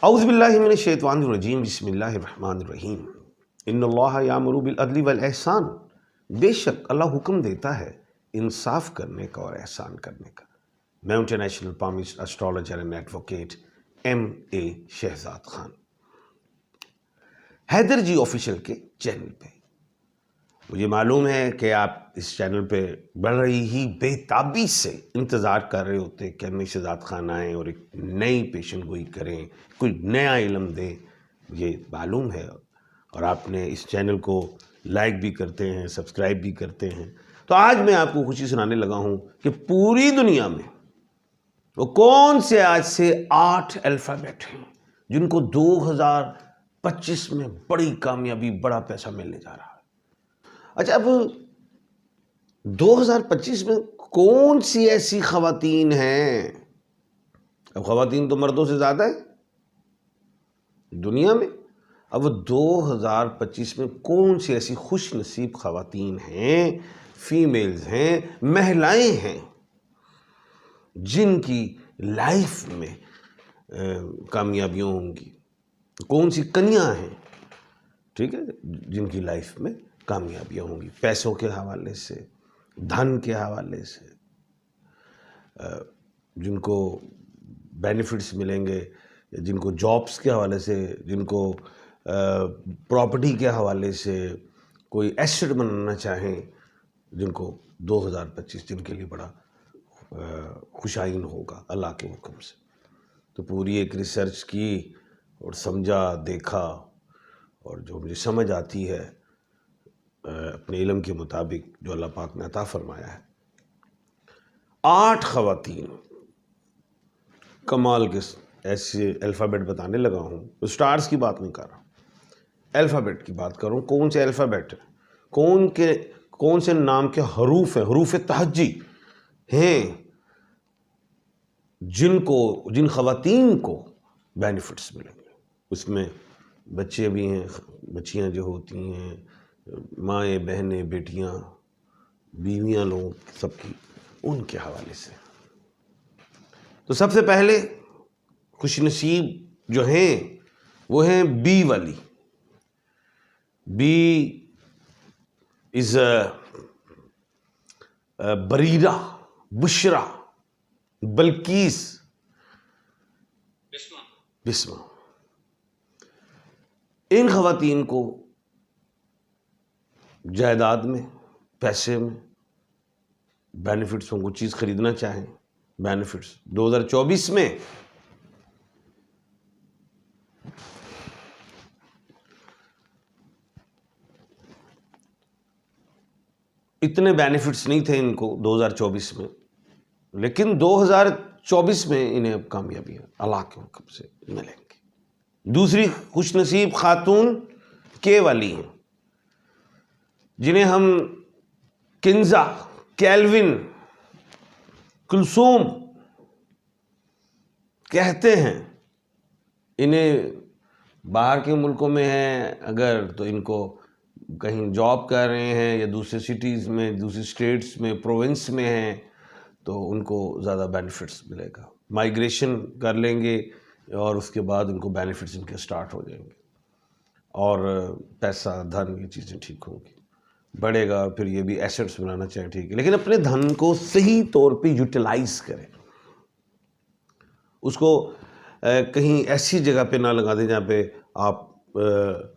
اعوذ باللہ من الشیطان الرجیم، بسم اللہ الرحمن الرحیم۔ ان اللہ یامر بالعدل والاحسان، بے شک اللہ حکم دیتا ہے انصاف کرنے کا اور احسان کرنے کا۔ میں international palmist astrologer and advocate MA. Shahzad Khan, Haider ji official کے چینل پہ۔ مجھے معلوم ہے کہ آپ اس چینل پہ بڑی ہی بے تابی سے انتظار کر رہے ہوتے کہ ایم.اے. شہزاد خان آئیں اور ایک نئی پیشن گوئی کریں، کوئی نیا علم دیں۔ مجھے معلوم ہے، اور آپ نے اس چینل کو لائک بھی کرتے ہیں، سبسکرائب بھی کرتے ہیں۔ تو آج میں آپ کو خوشی سنانے لگا ہوں کہ پوری دنیا میں وہ کون سے آج سے 8 الفابیٹ ہیں جن کو 2025 میں بڑی کامیابی، بڑا پیسہ ملنے جا رہا ہے۔ اچھا، اب 2025 میں کون سی ایسی خواتین ہیں؟ اب خواتین تو مردوں سے زیادہ ہیں دنیا میں۔ اب 2025 میں کون سی ایسی خوش نصیب خواتین ہیں، فیمیلز ہیں، مہلائیں ہیں، جن کی لائف میں کامیابیاں ہوں گی؟ کون سی کنیاں ہیں، ٹھیک ہے، جن کی لائف میں کامیابیاں ہوں گی، پیسوں کے حوالے سے، دھن کے حوالے سے، جن کو بینیفٹس ملیں گے، جن کو جابس کے حوالے سے، جن کو پراپرٹی کے حوالے سے کوئی ایسٹ بنانا چاہیں، جن کو 2025 جن کے لیے بڑا خوشائن ہوگا اللہ کے حکم سے۔ تو پوری ایک ریسرچ کی اور سمجھا، دیکھا، اور جو مجھے سمجھ آتی ہے اپنے علم کے مطابق جو اللہ پاک نے عطا فرمایا ہے، 8 خواتین کمال کے ایسے الفابیٹ بتانے لگا ہوں۔ اسٹارز کی بات نہیں کر رہا، الفابیٹ کی بات کروں۔ کون سے الفابیٹ ہیں، کون سے نام کے حروف ہیں، حروف تہجی ہیں، جن خواتین کو بینیفٹس ملیں گے۔ اس میں بچے بھی ہیں، بچیاں جو ہوتی ہیں، مائیں، بہنیں، بیٹیاں، بیویاں، لوگ سب کی، ان کے حوالے سے۔ تو سب سے پہلے خوش نصیب جو ہیں وہ ہیں بی والی۔ بی از بریرہ، بشرا، بلقیس، بسمہ۔ ان خواتین کو جائیداد میں، پیسے میں بینیفٹس ہوں، کوئی چیز خریدنا چاہیں، بینیفٹس 2024 میں اتنے بینیفٹس نہیں تھے ان کو 2024 میں، لیکن 2024 میں انہیں اب کامیابی اللہ کے حکم سے ملیں گی۔ دوسری خوش نصیب خاتون کے والی ہیں، جنہیں ہم کنزا، کیلوین، کلثوم کہتے ہیں۔ انہیں باہر کے ملکوں میں ہیں اگر، تو ان کو کہیں جاب کر رہے ہیں یا دوسرے سٹیز میں، دوسرے اسٹیٹس میں، پروونس میں ہیں، تو ان کو زیادہ بینیفٹس ملے گا۔ مائیگریشن کر لیں گے اور اس کے بعد ان کو بینیفٹس ان کے سٹارٹ ہو جائیں گے، اور پیسہ، دھن، یہ چیزیں ٹھیک ہوں گی، بڑھے گا۔ پھر یہ بھی ایسٹس بنانا چاہیں، ٹھیک ہے، لیکن اپنے دھن کو صحیح طور پہ یوٹیلائز کریں۔ اس کو کہیں ایسی جگہ پہ نہ لگا دیں جہاں پہ آپ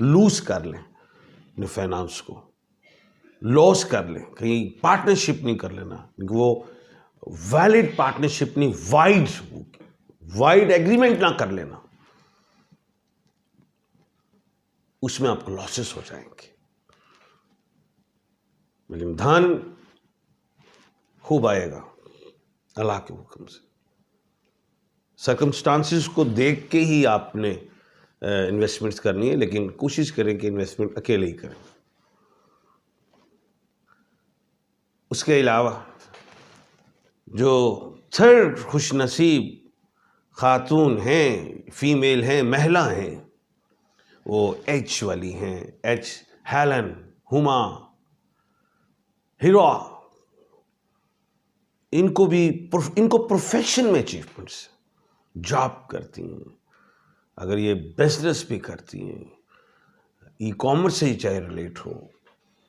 لوز کر لیں اپنے فائنانس کو، لاس کر لیں۔ کہیں پارٹنرشپ نہیں کر لینا، کیونکہ وہ ویلڈ پارٹنرشپ نہیں، وائڈ ایگریمنٹ نہ کر لینا، اس میں آپ کو لاسز ہو جائیں گے۔ لیکن دھن خوب آئے گا اللہ کے حکم سے۔ سرکمسٹانسز کو دیکھ کے ہی آپ نے انویسٹمنٹس کرنی ہے، لیکن کوشش کریں کہ انویسٹمنٹ اکیلے ہی کریں۔ اس کے علاوہ جو تھرڈ خوش نصیب خاتون ہیں، فیمیل ہیں، مہلا ہیں، وہ ایچ والی ہیں۔ ایچ، ہیلن، ہما، ہیرا۔ ان کو پروفیشن میں اچیومنٹس، جاب کرتی ہیں، اگر یہ بزنس بھی کرتی ہیں، ای کامرس سے ہی چاہے ریلیٹ ہو،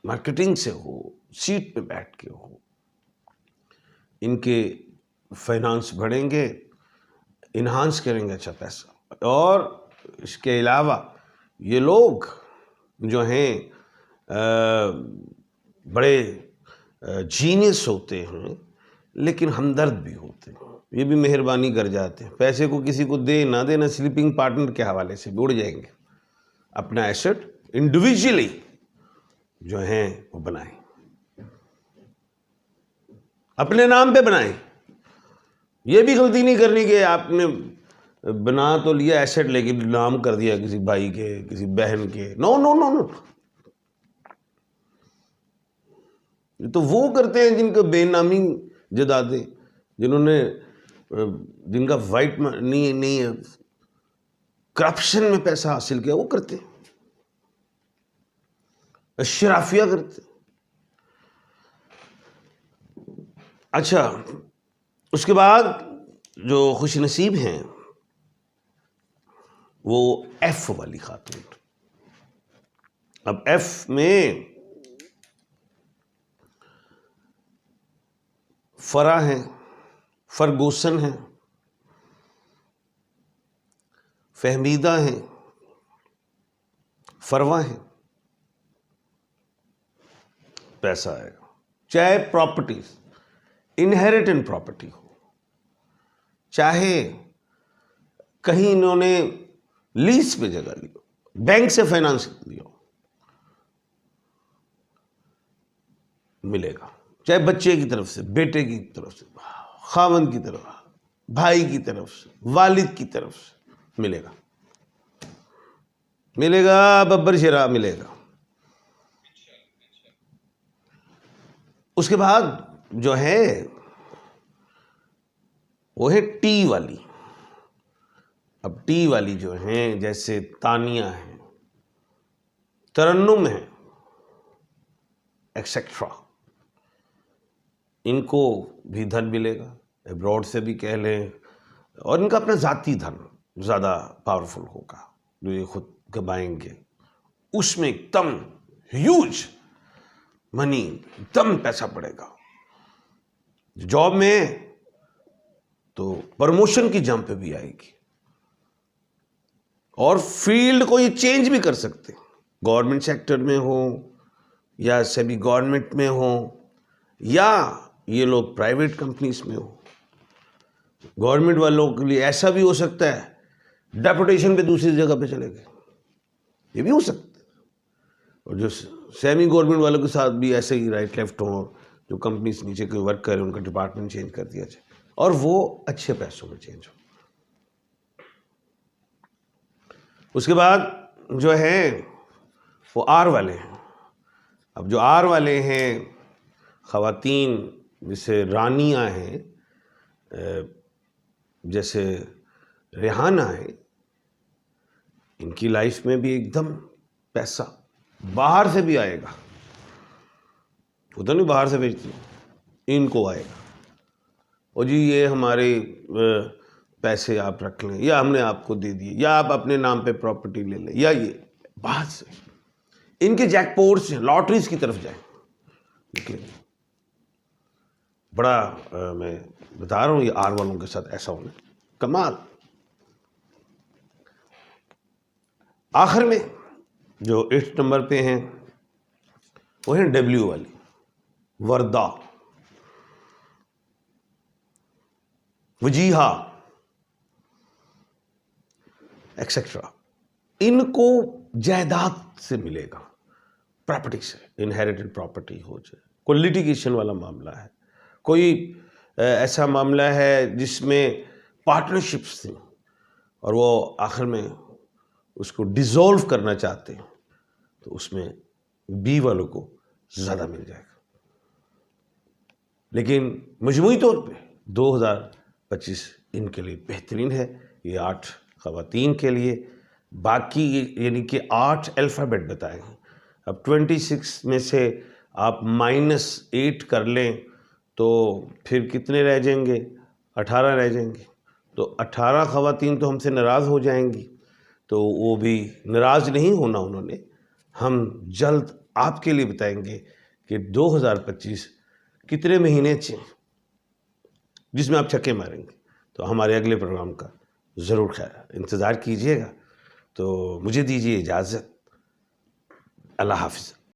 مارکیٹنگ سے ہو، سیٹ پہ بیٹھ کے ہو، ان کے فائنانس بڑھیں گے، انہانس کریں گے اچھا پیسہ. اور اس کے علاوہ یہ لوگ جو ہیں بڑے جینیس ہوتے ہیں لیکن ہمدرد بھی ہوتے ہیں. یہ بھی مہربانی کر جاتے ہیں، پیسے کو کسی کو دے نہ دے، نہ سلیپنگ پارٹنر کے حوالے سے بھی اڑ جائیں گے. اپنا ایسٹ انڈیویجولی جو ہیں وہ بنائیں، اپنے نام پہ بنائیں. یہ بھی غلطی نہیں کرنی کہ آپ نے بنا تو لیا ایسٹ لیکن نام کر دیا کسی بھائی کے، کسی بہن کے. نو نو نو نو. یہ تو وہ کرتے ہیں جن کو بے نامی جدادیں، جن کا وائٹ نہیں ہے، کرپشن میں پیسہ حاصل کیا، وہ کرتے ہیں، اشرافیہ کرتے ہیں. اچھا، اس کے بعد جو خوش نصیب ہیں وہ ایف والی خاتون. اب ایف میں فرا ہیں، فرگوسن ہیں، فہمیدہ ہیں، فروا ہیں. پیسہ آئے گا، چاہے پراپرٹیز انہیریٹنٹ پراپرٹی ہو، چاہے کہیں انہوں نے لیز پہ جگہ لی ہو، بینک سے فائنانس لیا ہو، ملے گا. چاہے بچے کی طرف سے، بیٹے کی طرف سے، خاوند کی طرف، بھائی کی طرف سے، والد کی طرف سے ملے گا. ملے گا ببر شرا ملے گا. اس کے بعد جو ہے وہ ہے ٹی والی. اب ٹی والی جو ہیں جیسے تانیہ ہیں، ترنم ہیں، ایکسیکٹرا، ان کو بھی دھن ملے گا، ابراڈ سے بھی کہہ لیں. اور ان کا اپنا ذاتی دھن زیادہ پاورفل ہوگا جو یہ خود کمائیں گے. اس میں ایک دم ہیوج منی، ایک دم پیسہ پڑے گا. جاب میں تو پروموشن کی جمپ پہ بھی آئے گی، اور فیلڈ کو یہ چینج بھی کر سکتے، گورنمنٹ سیکٹر میں ہو یا سیمی گورنمنٹ میں ہو، یا یہ لوگ پرائیویٹ کمپنیز میں ہو. گورنمنٹ والوں کے لیے ایسا بھی ہو سکتا ہے ڈیپوٹیشن پہ دوسری جگہ پہ چلے گئے، یہ بھی ہو سکتا ہے. اور جو سیمی گورنمنٹ والوں کے ساتھ بھی ایسے ہی رائٹ لیفٹ ہوں، جو کمپنیز نیچے کوئی ورک کریں ان کا ڈپارٹمنٹ چینج کر دیا جائے اور وہ اچھے پیسوں میں چینج ہو. اس کے بعد جو ہیں وہ آر والے ہیں. اب جو آر والے ہیں خواتین جیسے رانیاں ہیں، جیسے ریحانہ ہیں، ان کی لائف میں بھی ایک دم پیسہ باہر سے بھی آئے گا. وہ تو نہیں باہر سے بھیجتی، ان کو آئے گا. اور جی یہ ہمارے پیسے آپ رکھ لیں، یا ہم نے آپ کو دے دیے، یا آپ اپنے نام پہ پراپرٹی لے لیں، یا یہ باہر سے ان کے جیک پورٹس لاٹریز کی طرف جائیں نکلیں گے. بڑا میں بتا رہا ہوں یہ آر والوں کے ساتھ ایسا ہونا کمال. آخر میں جو 8 نمبر پہ ہیں وہ ہیں ڈبلیو والی، وردہ، وجیہا، ایکسیکٹرا. ان کو جائیداد سے ملے گا، پراپرٹی سے، انہیریٹڈ پراپرٹی ہو جائے، کوئی لیٹیگیشن والا معاملہ ہے، کوئی ایسا معاملہ ہے جس میں پارٹنرشپس تھیں اور وہ آخر میں اس کو ڈیزولو کرنا چاہتے ہیں، تو اس میں بی والوں کو زیادہ مل جائے گا. لیکن مجموعی طور پہ 2025 ان کے لیے بہترین ہے. یہ 8 خواتین کے لیے، باقی یعنی کہ 8 الفابیٹ بتائے ہیں. اب 26 میں سے آپ -8 کر لیں تو پھر کتنے رہ جائیں گے؟ 18 رہ جائیں گے. تو 18 خواتین تو ہم سے ناراض ہو جائیں گی. تو وہ بھی ناراض نہیں ہونا انہوں نے. ہم جلد آپ کے لیے بتائیں گے کہ 2025 کتنے مہینے جس میں آپ چھکے ماریں گے. تو ہمارے اگلے پروگرام کا ضرور خیر انتظار کیجیے گا. تو مجھے دیجیے اجازت. اللہ حافظ.